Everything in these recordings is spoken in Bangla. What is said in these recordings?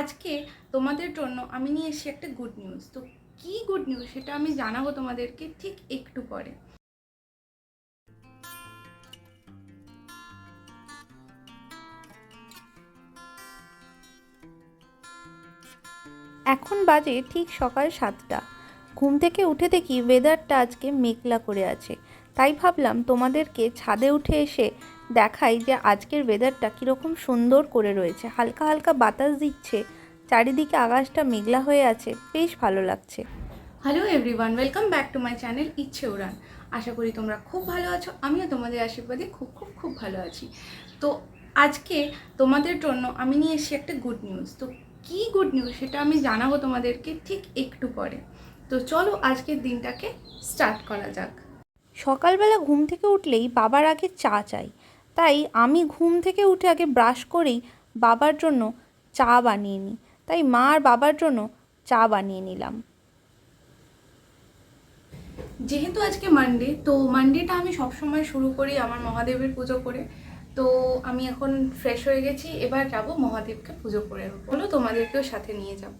আজকে তোমাদের জন্য আমি নিয়ে এসেছি একটা গুড নিউজ। তো কি গুড নিউজ সেটা আমি জানাবো তোমাদেরকে ঠিক একটু পরে। এখন বাজে ঠিক সকাল 7টা। ঘুম থেকে উঠে দেখি ওয়েদারটা আজকে মেঘলা করে আছে, তাই ভাবলাম তোমাদেরকে ছাদে উঠে এসে দেখাই যে আজকের ওয়েদারটা কীরকম সুন্দর করে রয়েছে। হালকা হালকা বাতাস দিচ্ছে, চারিদিকে আকাশটা মেঘলা হয়ে আছে, বেশ ভালো লাগছে। Hello everyone, welcome back to my channel ইচ্ছে উড়ান। আশা করি তোমরা খুব ভালো আছো, আমিও তোমাদের আশীর্বাদে খুব খুব খুব ভালো আছি। তো আজকে তোমাদের জন্য আমি নিয়ে এসেছি একটা গুড নিউজ। তো কি গুড নিউজ সেটা আমি জানাবো তোমাদেরকে ঠিক একটু পরে। তো চলো আজকের দিনটাকে স্টার্ট করা যাক। সকালবেলা ঘুম থেকে উঠলেই বাবার আগে চা চাই, তাই আমি ঘুম থেকে উঠে আগে ব্রাশ করেই বাবার জন্য চা বানিয়ে নিই। তাই মা আর বাবার জন্য চা বানিয়ে নিলাম। যেহেতু আজকে মানডে, তো মানডেটা আমি সবসময় শুরু করি আমার মহাদেবের পুজো করে। তো আমি এখন ফ্রেশ হয়ে গেছি, এবার যাব মহাদেবকে পুজো করে বলো তোমাদেরকেও সাথে নিয়ে যাব।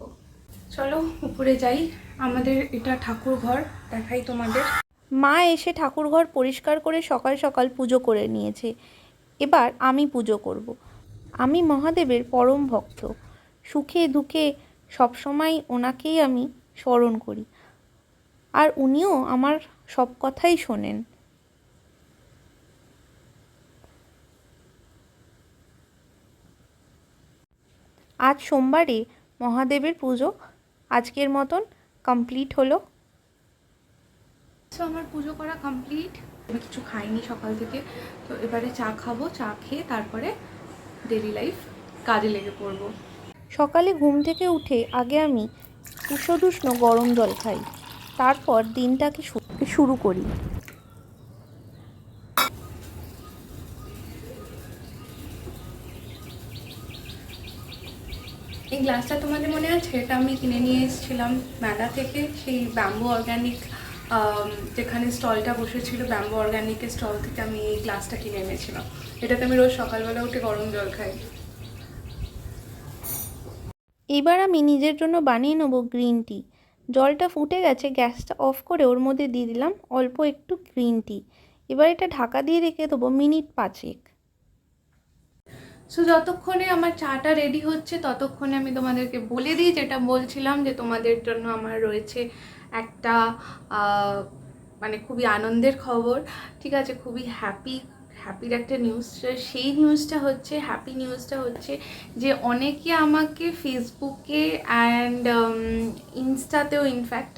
চলো উপরে যাই, আমাদের এটা ঠাকুর ঘর দেখাই তোমাদের। মা এসে ঠাকুরঘর পরিষ্কার করে সকাল সকাল পুজো করে নিয়েছে। এবার আমি পুজো করব। আমি মহাদেবের পরম ভক্ত, সুখে দুঃখে সবসময় ওনাকেই আমি স্মরণ করি, আর উনিও আমার সব কথাই শোনেন। আজ সোমবারে মহাদেবের পুজো আজকের মতন কমপ্লিট হলো। তো আমার পুজো করা কমপ্লিট, আমি কিছু খাইনি সকাল থেকে। তো এবারে চা খাবো, চা খেয়ে তারপরে ডেইলি লাইফ কাজে লেগে পড়বো। সকালে ঘুম থেকে উঠে আগে আমি উষ্ণ গরম জল খাই, তারপর দিনটাকে শুরু করি। এই গ্লাসটা তোমাদের মনে আছে, এটা আমি কিনে নিয়ে এসেছিলাম মেলা থেকে, সেই ব্যাম্বু অর্গ্যানিক যেখানে স্টলটা বসেছিল, ব্যাম্বু অর্গ্যানিকের স্টল থেকে আমি এই গ্লাসটা কিনে এনেছিলাম। এটাতে আমি রোজ সকালবেলা উঠে গরম জল খাই। এবার আমি নিজের জন্য বানিয়ে নেবো গ্রিন টি। জলটা ফুটে গেছে, গ্যাসটা অফ করে ওর মধ্যে দিয়ে দিলাম অল্প একটু গ্রিন টি। এবার এটা ঢাকা দিয়ে রেখে দেবো মিনিট 5। সো যতক্ষণে আমার চাটা রেডি হচ্ছে ততক্ষণে আমি তোমাদেরকে বলে দিই, যেটা বলছিলাম যে তোমাদের জন্য আমার রয়েছে একটা মানে খুবই আনন্দের খবর। ঠিক আছে, খুবই হ্যাপির একটা নিউজ। সেই হ্যাপি নিউজটা হচ্ছে যে অনেকে আমাকে ফেসবুকে অ্যান্ড ইনস্টাতেও ইনফ্যাক্ট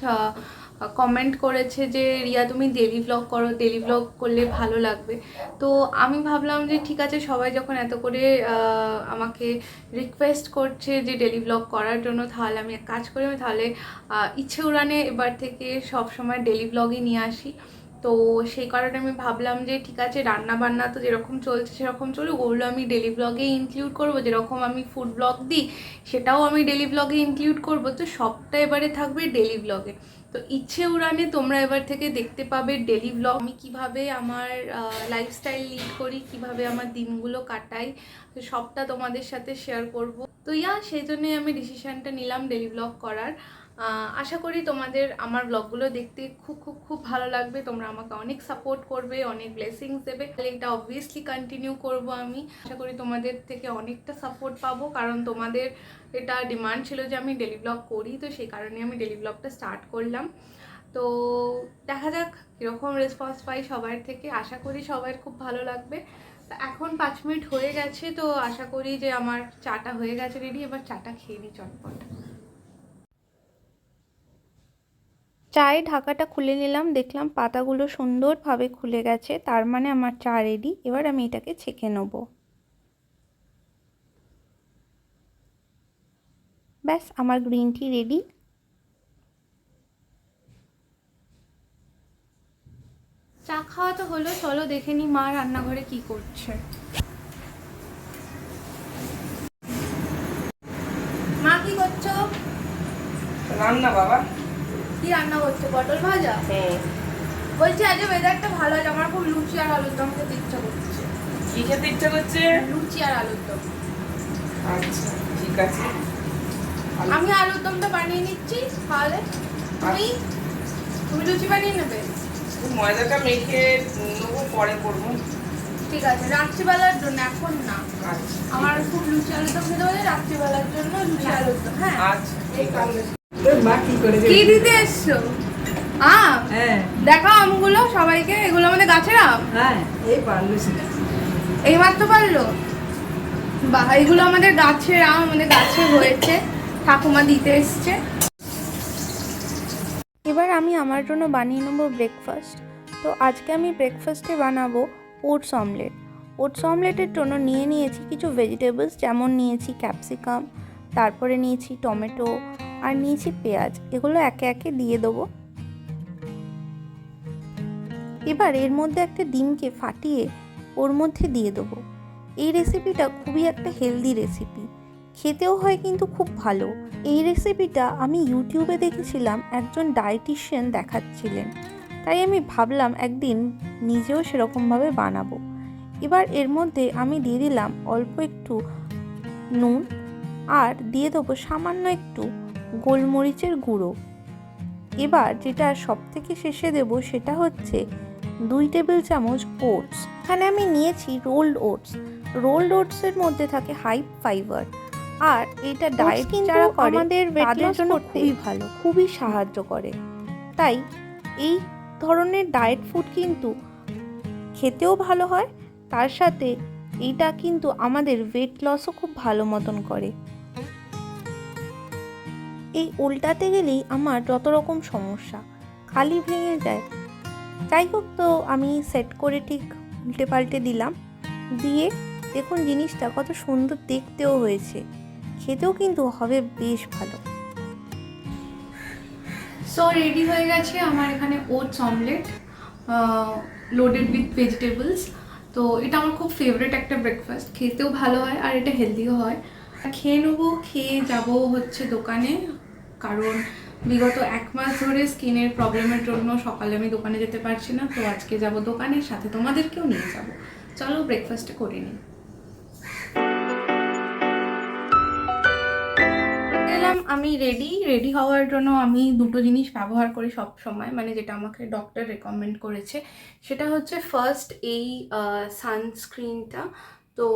কমেন্ট করেছে যে রিয়া তুমি ডেলি ভ্লগ করো, ডেলি ভ্লগ করলে ভালো লাগবে। তো আমি ভাবলাম যে ঠিক আছে, সবাই যখন এত করে আমাকে রিকোয়েস্ট করছে যে ডেলি ভ্লগ করার জন্য, তাহলে আমি এক কাজ করি, আমি তাহলে ইচ্ছে উড়ানে এবার থেকে সব সময় ডেলি ভ্লগই নিয়ে আসি। তো সেই কারণে আমি ভাবলাম যে ঠিক আছে, রান্না বান্না তো যেরকম চলছে সেরকম চলুক, ওগুলো আমি ডেলি ব্লগে ইনক্লুড করব। যেরকম আমি ফুড ব্লগ দিই সেটাও আমি ডেলি ব্লগে ইনক্লুড করব। তো সবটা এবারে থাকবে ডেলি ব্লগে। তো ইচ্ছে উড়ানে তোমরা এবার থেকে দেখতে পাবে ডেলি ব্লগ, আমি কিভাবে আমার লাইফস্টাইল লিড করি, কিভাবে আমার দিনগুলো কাটাই, তো সবটা তোমাদের সাথে শেয়ার করব। তো সেই জন্যই আমি ডিসিশনটা নিলাম ডেলি ব্লগ করার। আশা করি তোমাদের আমার ব্লগগুলো দেখতে খুব খুব খুব ভালো লাগবে, তোমরা আমাকে অনেক সাপোর্ট করবে, অনেক ব্লেসিংস দেবে। তাহলে এটা অবভিয়াসলি কন্টিনিউ করব আমি। আশা করি তোমাদের থেকে অনেকটা সাপোর্ট পাবো, কারণ তোমাদের এটা ডিমান্ড ছিল যে আমি ডেলি ব্লগ করি। তো সেই কারণে আমি ডেলি ব্লগটা স্টার্ট করলাম। তো দেখা যাক কীরকম রেসপন্স পাই সবার থেকে। আশা করি সবার খুব ভালো লাগবে। তো এখন 5 মিনিট হয়ে গেছে, তো আশা করি যে আমার চাটা হয়ে গেছে রেডি। এবার চাটা খেয়ে নিই চটপট। চায়ে ঢাকাটা খুলে নিলাম, দেখলাম পাতাগুলো সুন্দরভাবে খুলে গেছে, তার মানে আমার চা রেডি। এবার আমি এটাকে ছেঁকে নেব। ব্যাস, আমার গ্রিন টি রেডি। চা খাওয়া তো হলো, চলো দেখে নি মা রান্নাঘরে কি করছে। মা কি করছো? রান্না বাবা। কি রান্না করছো? পটল ভাজা? বলছি আজ ওয়েদারটা ভালো আছে, আমার খুব লুচি আর আলুর দম খেতে ইচ্ছা করছে। কি খেতে ইচ্ছা করছে? লুচি আর আলুর দম। আচ্ছা ঠিক আছে, আমি আলুর দমটা বানিয়ে নিচ্ছি, তাহলে তুমি তুমি লুচি বানিয়ে নেবে। ময়দাটা মেখে নেবো, পরে করবো। ঠিক আছে, রাত্রিবেলার জন্য, এখন না। আচ্ছা আমার খুব লুচি আলুর দম খেতে বলে, রাত্রিবেলার জন্য লুচি আলুর দম। হ্যাঁ, আচ্ছা ঠিক আছে। মা কি করে কি দিতে এসছো? আম? হ্যাঁ দেখাও আমগুলো সবাইকে। এগুলো আমাদের গাছের আম, হ্যাঁ এই পারলো সেটা। এই মাত্র পারলো। বাহ, এগুলো আমাদের গাছের আম, আমাদের গাছে হয়েছে, ঠাকুমা দিতে এসছে। এবার আমি আমার জন্য বানিয়ে নেবো ব্রেকফাস্ট। তো আজকে আমি ব্রেকফাস্টে বানাবো ওটস অমলেট। ওটস অমলেটের জন্য নিয়ে নিয়েছি কিছু ভেজিটেবলস, যেমন নিয়েছি ক্যাপসিকাম, তারপরে নিয়েছি টমেটো, আর নিয়েছি পেঁয়াজ। এগুলো একে একে দিয়ে দেবো। এবার এর মধ্যে একটা ডিমকে ফাটিয়ে ওর মধ্যে দিয়ে দেবো। এই রেসিপিটা খুবই একটা হেলদি রেসিপি, খেতেও হয় কিন্তু খুব ভালো। এই রেসিপিটা আমি ইউটিউবে দেখেছিলাম, একজন ডায়েটিশিয়ান দেখাচ্ছিলেন, তাই আমি ভাবলাম একদিন নিজেও সেরকমভাবে বানাবো। এবার এর মধ্যে আমি দিয়ে দিলাম অল্প একটু নুন, আর দিয়ে দেবো সামান্য একটু গোলমরিচের গুঁড়ো। এবার যেটা সব থেকে শেষে দেবো সেটা হচ্ছে 2 টেবিল চামচ ওটস। এখানে আমি নিয়েছি রোল্ড ওটস। রোল্ড ওটসের মধ্যে থাকে হাই ফাইবার, আর এটা ডায়েট যারা করে আমাদের তাদের জন্য খুবই ভালো, খুবই সাহায্য করে। তাই এই ধরনের ডায়েট ফুড কিন্তু খেতেও ভালো হয়, তার সাথে এইটা কিন্তু আমাদের ওয়েট লসও খুব ভালো মতন করে। এই উল্টাতে গেলেই আমার যত রকম সমস্যা খালি ভেঙে যায়। যাই হোক, তো আমি সেট করে ঠিক উল্টে পাল্টে দিলাম। দিয়ে দেখুন জিনিসটা কত সুন্দর দেখতেও হয়েছে, খেতেও কিন্তু হবে বেশ ভালো। সো রেডি হয়ে গেছে আমার এখানে oats omelette loaded with vegetables. তো এটা আমার খুব ফেভারিট একটা ব্রেকফাস্ট, খেতেও ভালো হয় আর এটা হেলদিও হয়। খেয়ে নেবো, খেয়ে যাব হচ্ছে দোকানে, কারণ বিগত 1 মাস ধরে স্কিনের প্রবলেমের জন্য সকালে আমি দোকানে যেতে পারছি না। তো আজকে যাব দোকানের সাথে, তোমাদেরকেও নিয়ে যাব। চলো ব্রেকফাস্টটা করে নিই। আমি রেডি হওয়ার জন্য আমি দুটো জিনিস ব্যবহার করি সব সময়, মানে যেটা আমাকে ডক্টর রেকমেন্ড করেছে। সেটা হচ্ছে ফার্স্ট এই সানস্ক্রিনটা। তো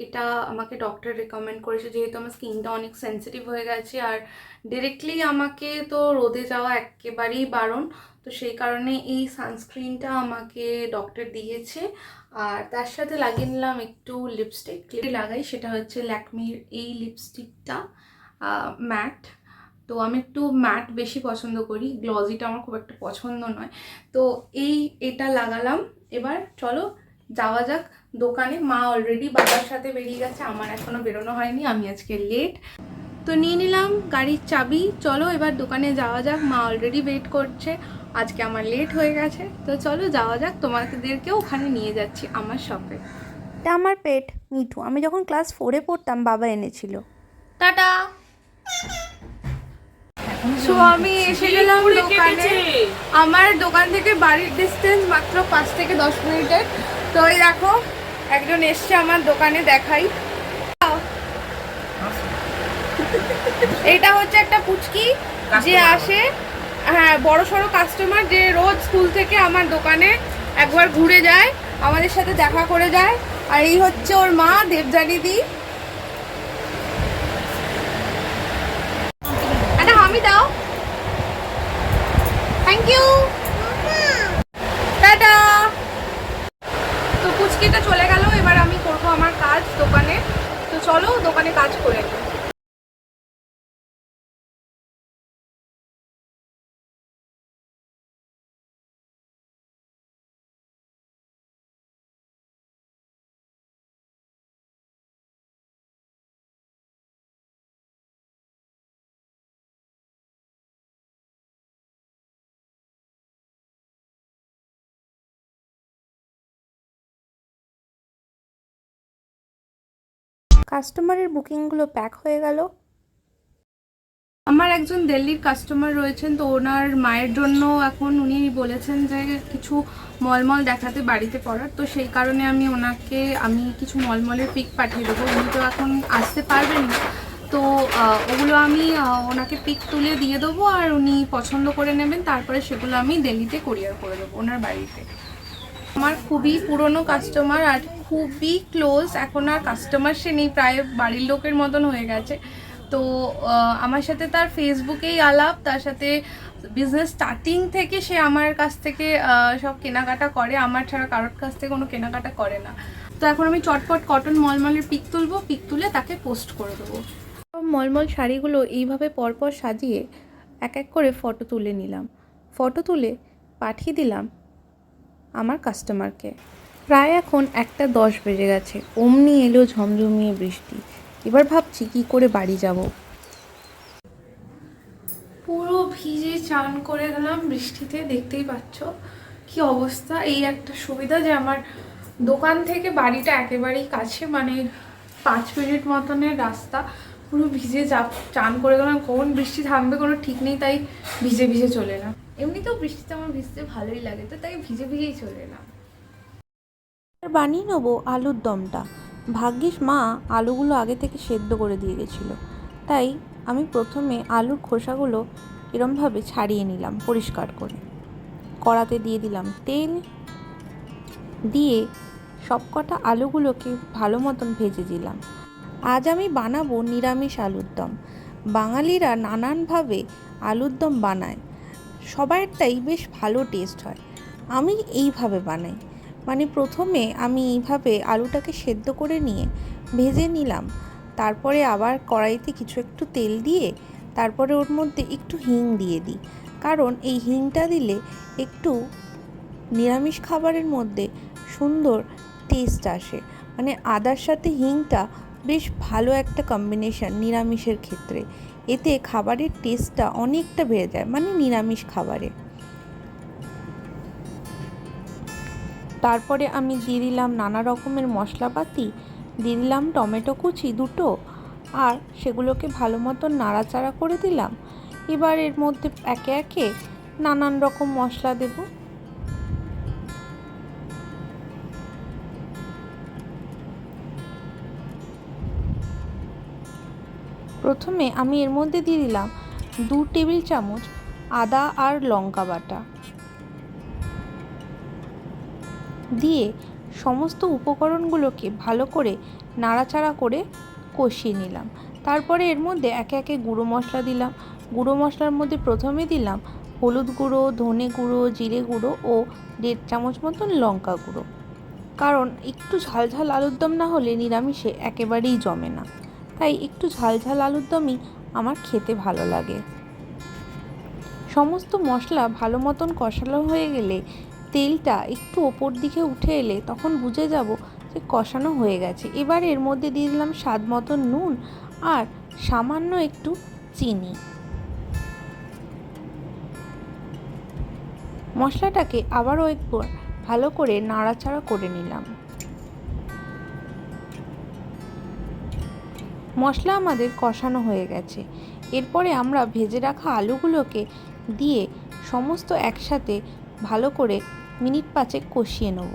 এটা আমাকে ডক্টর রেকমেন্ড করেছে, যেহেতু আমার স্কিনটা অনেক সেন্সিটিভ হয়ে গেছে, আর ডিরেক্টলি আমাকে তো রোদে যাওয়া একেবারেই বারণ। তো সেই কারণে এই সানস্ক্রিনটা আমাকে ডক্টর দিয়েছে। আর তার সাথে লাগিয়ে নিলাম একটু লিপস্টিক। লাগাই সেটা হচ্ছে ল্যাকমির এই লিপস্টিকটা, ম্যাট। তো আমি একটু ম্যাট বেশি পছন্দ করি, গ্লসিটা আমার খুব একটা পছন্দ নয়। তো এটা লাগালাম। এবার চলো যাওয়া যাক দোকানে। মা অলরেডি বাবার সাথে বেরিয়ে গেছে, আমার এখনো বেরোনো হয়নি, আমি আজকে লেট। তো নিয়ে নিলাম গাড়ির চাবি, চলো এবার দোকানে যাওয়া যাক। মা অলরেডি ওয়েট করছে, আজকে আমার লেট হয়ে গেছে। তো চলো যাওয়া যাক, তোমাদেরকেও ওখানে নিয়ে যাচ্ছি আমার শপে। এটা আমার পেট মিঠু, আমি যখন ক্লাস 4-এ পড়তাম বাবা এনেছিল। টাটা। সো আমি এসে গেলাম দোকানে। আমার দোকান থেকে বাড়ির ডিস্টেন্স মাত্র 5 থেকে 10 মিনিটের। তো এই দেখো একজন এসছে আমার দোকানে, দেখাই। এটা হচ্ছে একটা পুচকি যে আসে, হ্যাঁ, বড় সড়ো কাস্টমার, যে রোজ স্কুল থেকে আমার দোকানে একবার ঘুরে যায়, আমাদের সাথে দেখা করে যায়। আর এই হচ্ছে ওর মা, দেবজানি দি। একটা হামি দাও। Thank you, tata. তো পুচকিটা চলে গেল, এবার আমি করবো আমার কাজ দোকানে। তো চলো দোকানে কাজ করে নিই। কাস্টমারের বুকিংগুলো প্যাক হয়ে গেল। আমার একজন দিল্লির কাস্টমার রয়েছেন, তো ওনার মায়ের জন্য এখন উনি বলেছেন যে কিছু মলমল দেখাতে বাড়িতে পড়ার। তো সেই কারণে আমি ওনাকে কিছু মলমলের পিক পাঠিয়ে দেবো। উনি তো এখন আসতে পারবেন না, তো ওগুলো আমি ওনাকে পিক তুলে দিয়ে দেবো, আর উনি পছন্দ করে নেবেন, তারপরে সেগুলো আমি দিল্লিতে কোরিয়ার করে দেবো ওনার বাড়িতে। আমার খুবই পুরনো কাস্টমার আর খুবই ক্লোজ, এখন আর কাস্টমার সে নেই, প্রায় বাড়ির লোকের মতন হয়ে গেছে। তো আমার সাথে তার ফেসবুকেই আলাপ, তার সাথে বিজনেস স্টার্টিং থেকে সে আমার কাছ থেকে সব কেনাকাটা করে, আমার ছাড়া কারোর কাছ থেকে কোনো কেনাকাটা করে না। তো এখন আমি চটপট কটন মলমলের পিক তুলবো, পিক তুলে তাকে পোস্ট করে দেবো। মলমল শাড়িগুলো এইভাবে পরপর সাজিয়ে এক এক করে ফটো তুলে নিলাম। ফটো তুলে পাঠিয়ে দিলাম আমার কাস্টমারকে। প্রায় এখন 1:10 বেজে গেছে। অমনি এলো ঝমঝমিয়ে বৃষ্টি। এবার ভাবছি কি করে বাড়ি যাব। পুরো ভিজে চান করে গেলাম বৃষ্টিতে, দেখতেই পাচ্ছ কি অবস্থা। এই একটা সুবিধা যে আমার দোকান থেকে বাড়িটা একেবারেই কাছে, মানে 5 মিনিট মতনের রাস্তা। পুরো ভিজে চান করে গেলাম, কখন বৃষ্টি থামবে কোনো ঠিক নেই, তাই ভিজে ভিজে চলে এলাম। এমনিতেও বৃষ্টিতে আমার ভিজতে ভালোই লাগে, তো তাই ভিজে ভিজেই চলে এলাম। বানিয়ে নেবো আলুর দমটা। ভাগ্যিস মা আলুগুলো আগে থেকে সেদ্ধ করে দিয়ে গেছিলো, তাই আমি প্রথমে আলুর খোসাগুলো এরমভাবে ছাড়িয়ে নিলাম পরিষ্কার করে। কড়াতে দিয়ে দিলাম তেল, দিয়ে সবকটা আলুগুলোকে ভালো মতন ভেজে দিলাম। আজ আমি বানাবো নিরামিষ আলুর দম। বাঙালিরা নানানভাবে আলুর দম বানায়, সবারটাই বেশ ভালো টেস্ট হয়। আমি এইভাবে বানাই, মানে প্রথমে আমি এইভাবে আলুটাকে সেদ্ধ করে নিয়ে ভেজে নিলাম, তারপরে আবার কড়াইতে কিছু একটু তেল দিয়ে তারপরে ওর মধ্যে একটু হিং দিয়ে দিই, কারণ এই হিংটা দিলে একটু নিরামিষ খাবারের মধ্যে সুন্দর টেস্ট আসে। মানে আদার সাথে হিংটা বেশ ভালো একটা কম্বিনেশন নিরামিষের ক্ষেত্রে, এতে খাবারের টেস্টটা অনেকটা বেড়ে যায়, মানে নিরামিষ খাবারে। তারপরে আমি দিয়ে দিলাম নানা রকমের মশলাপাতি, দিয়ে দিলাম টমেটো কুচি 2টো, আর সেগুলোকে ভালো মতন নাড়াচাড়া করে দিলাম। এবার এর মধ্যে একে একে নানান রকম মশলা দেব। প্রথমে আমি এর মধ্যে দিয়ে দিলাম 2 টেবিল চামচ আদা আর লঙ্কা বাটা, দিয়ে সমস্ত উপকরণগুলোকে ভালো করে নাড়াচাড়া করে কষিয়ে নিলাম। তারপরে এর মধ্যে একে একে গুঁড়ো মশলা দিলাম। গুঁড়ো মশলার মধ্যে প্রথমে দিলাম হলুদ গুঁড়ো, ধনে গুঁড়ো, জিরে গুঁড়ো ও 1.5 চামচ মতন লঙ্কা গুঁড়ো, কারণ একটু ঝাল ঝাল আলুর দম না হলে নিরামিষে একেবারেই জমে না, তাই একটু ঝাল ঝাল আলুর দমই আমার খেতে ভালো লাগে। সমস্ত মশলা ভালো মতন কষানো হয়ে গেলে, তেলটা একটু ওপর দিকে উঠে এলে তখন বুঝে যাব যে কষানো হয়ে গেছে। এবার এর মধ্যে দিয়ে দিলাম স্বাদ মতন নুন আর সামান্য একটু চিনি। মশলাটাকে আবারও একবার ভালো করে নাড়াচাড়া করে নিলাম। মশলা আমাদের কষানো হয়ে গেছে। এরপরে আমরা ভেজে রাখা আলুগুলোকে দিয়ে সমস্ত একসাথে ভালো করে মিনিট 5 কষিয়ে নেব।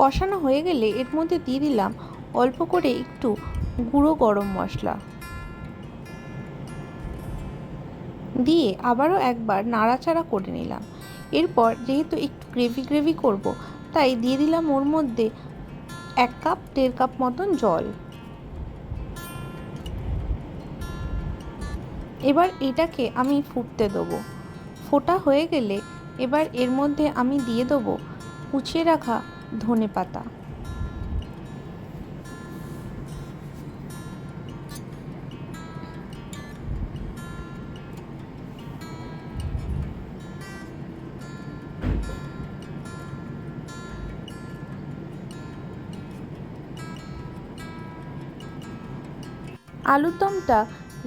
কষানো হয়ে গেলে এর মধ্যে দিয়ে দিলাম অল্প করে একটু গুঁড়ো গরম মশলা, দিয়ে আবারও একবার নাড়াচাড়া করে নিলাম। এরপর যেহেতু একটু গ্রেভি গ্রেভি করব, তাই দিয়ে দিলাম ওর মধ্যে 1 কাপ 1.5 কাপ মতন জল। এবার এটাকে আমি ফুটতে দেবো। ফোটা হয়ে গেলে এবার এর মধ্যে আমি দিয়ে দেবো কুচিয়ে রাখা ধনেপাতা। আলুর দমটা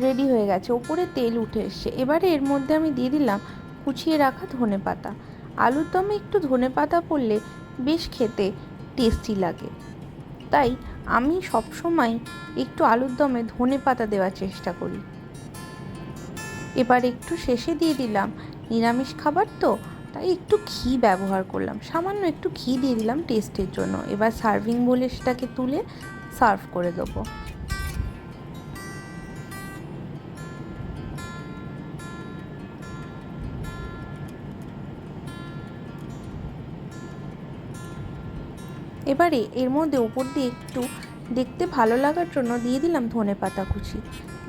রেডি হয়ে গেছে, ওপরে তেল উঠে এসছে। এবারে এর মধ্যে আমি দিয়ে দিলাম কুচিয়ে রাখা ধনেপাতা। আলুর দমে একটু ধনেপাতা পড়লে বেশ খেতে টেস্টি লাগে, তাই আমি সবসময় একটু আলুর দমে ধনেপাতা দেওয়ার চেষ্টা করি। এবার একটু শেষে দিয়ে দিলাম, নিরামিষ খাবার তো তাই একটু ঘি ব্যবহার করলাম, সামান্য একটু ঘি দিয়ে দিলাম টেস্টের জন্য। এবার সার্ভিং বলে সেটাকে তুলে সার্ভ করে দেবো। এবারে এর মধ্যে উপর দিয়ে একটু দেখতে ভালো লাগার জন্য দিয়ে দিলাম ধনেপাতা কুচি।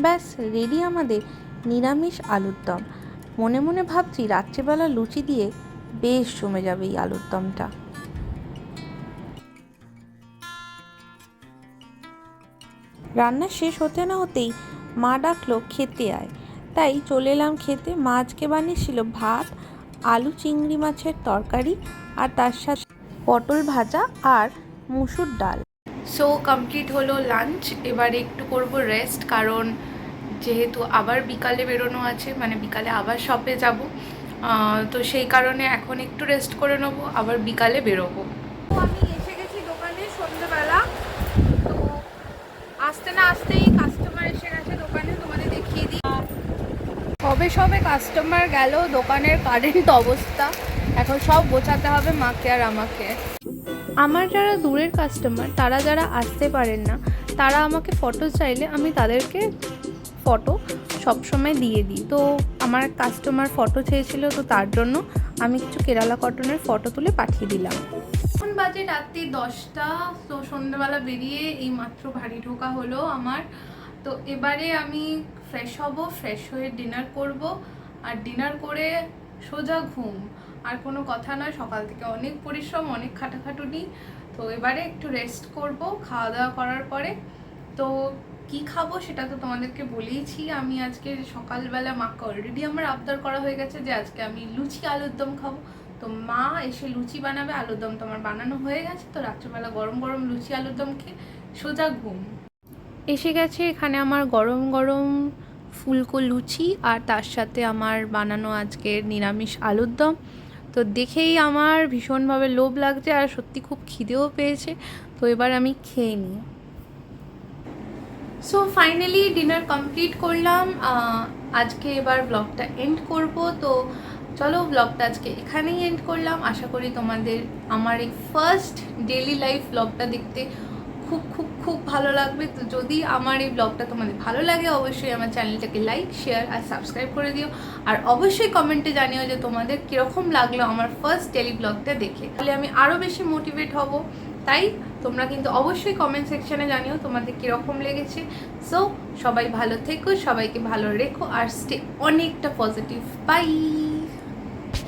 ব্যাস রেডি আমাদের নিরামিষ আলুর দম। মনে মনে ভাবছি রাত্রেবেলা লুচি দিয়ে বেশ জমে যাবে এই আলুর দমটা। রান্না শেষ হতে না হতেই মা ডাকলো খেতে আয়, তাই চলে এলাম খেতে। মা আজকে বানিয়েছিল ভাত, আলু চিংড়ি মাছের তরকারি আর তার সাথে পটল ভাজা আর মুসুর ডাল। সো কমপ্লিট হলো লাঞ্চ। এবারে একটু করব রেস্ট, কারণ যেহেতু আবার বিকালে বেরোনো আছে, মানে বিকালে আবার শপে যাব, তো সেই কারণে এখন একটু রেস্ট করে নেবো, আবার বিকালে বেরোবো। তো আমি এসে গেছি দোকানে সন্ধ্যেবেলা। তো আসতে না আসতেই কাস্টমার এসে গেছে দোকানে, তোমাদের দেখিয়ে দিই। সবে কাস্টমার গেল, দোকানের কারেন্ট অবস্থা এখন সব গোছাতে হবে মাকে আর আমাকে। আমার যারা দূরের কাস্টমার, তারা যারা আসতে পারেন না, তারা আমাকে ফটো চাইলে আমি তাদেরকে ফটো সবসময় দিয়ে দিই। তো আমার কাস্টমার ফটো চেয়েছিল, তো তার জন্য আমি কিছু কেরালা কটনের ফটো তুলে পাঠিয়ে দিলাম। এখন বাজে রাত্রি 10টা। তো সন্ধ্যেবেলা বেরিয়ে এই মাত্র বাড়ি ঢোকা হলো আমার। তো এবারে আমি ফ্রেশ হব, ফ্রেশ হয়ে ডিনার করব, আর ডিনার করে সোজা ঘুম। আর কোনো কথা নয়, সকাল থেকে অনেক পরিশ্রম, অনেক খাটাখাটুনি। তো এবারে একটু রেস্ট করব খাওয়া দাওয়া করার পরে। তো কি খাবো সেটা তো তোমাদেরকে বলেইছি। আমি আজকে সকালবেলা মাকে অলরেডি আমার আবদার করা হয়ে গেছে যে আজকে আমি লুচি আলুর দম খাবো। তো মা এসে লুচি বানাবে, আলুর দম তো আমার বানানো হয়ে গেছে। তো রাত্রেবেলা গরম গরম লুচি আলুর দম খেয়ে সোজা ঘুম। এসে গেছে এখানে আমার গরম গরম ফুলকো লুচি, আর তার সাথে আমার বানানো আজকের নিরামিষ আলুর দম। তো দেখেই আমার ভীষণভাবে লোভ লাগছে, আর সত্যি খুব খিদেও পেয়েছে। তো এবার আমি খেয়ে নিই। সো ফাইনালি ডিনার কমপ্লিট করলাম। আজকে এবার ব্লগটা এন্ড করব। তো চলো ব্লগটা আজকে এখানেই এন্ড করলাম। আশা করি তোমাদের আমার এই ফার্স্ট ডেইলি লাইফ ব্লগটা দেখতে খুব খুব খুব ভালো লাগবে। তো যদি আমার এই ব্লগটা তোমাদের ভালো লাগে, অবশ্যই আমার চ্যানেলটাকে লাইক, শেয়ার আর সাবস্ক্রাইব করে দিও। আর অবশ্যই কমেন্টে জানিও যে তোমাদের কীরকম লাগলো আমার ফার্স্ট ডেইলি ব্লগটা দেখে, তাহলে আমি আরও বেশি মোটিভেট হব। তাই তোমরা কিন্তু অবশ্যই কমেন্ট সেকশনে জানিও তোমাদের কীরকম লেগেছে। সো সবাই ভালো থেকো, সবাইকে ভালো রেখো, আর স্টে অনেকটা পজিটিভ। বাই।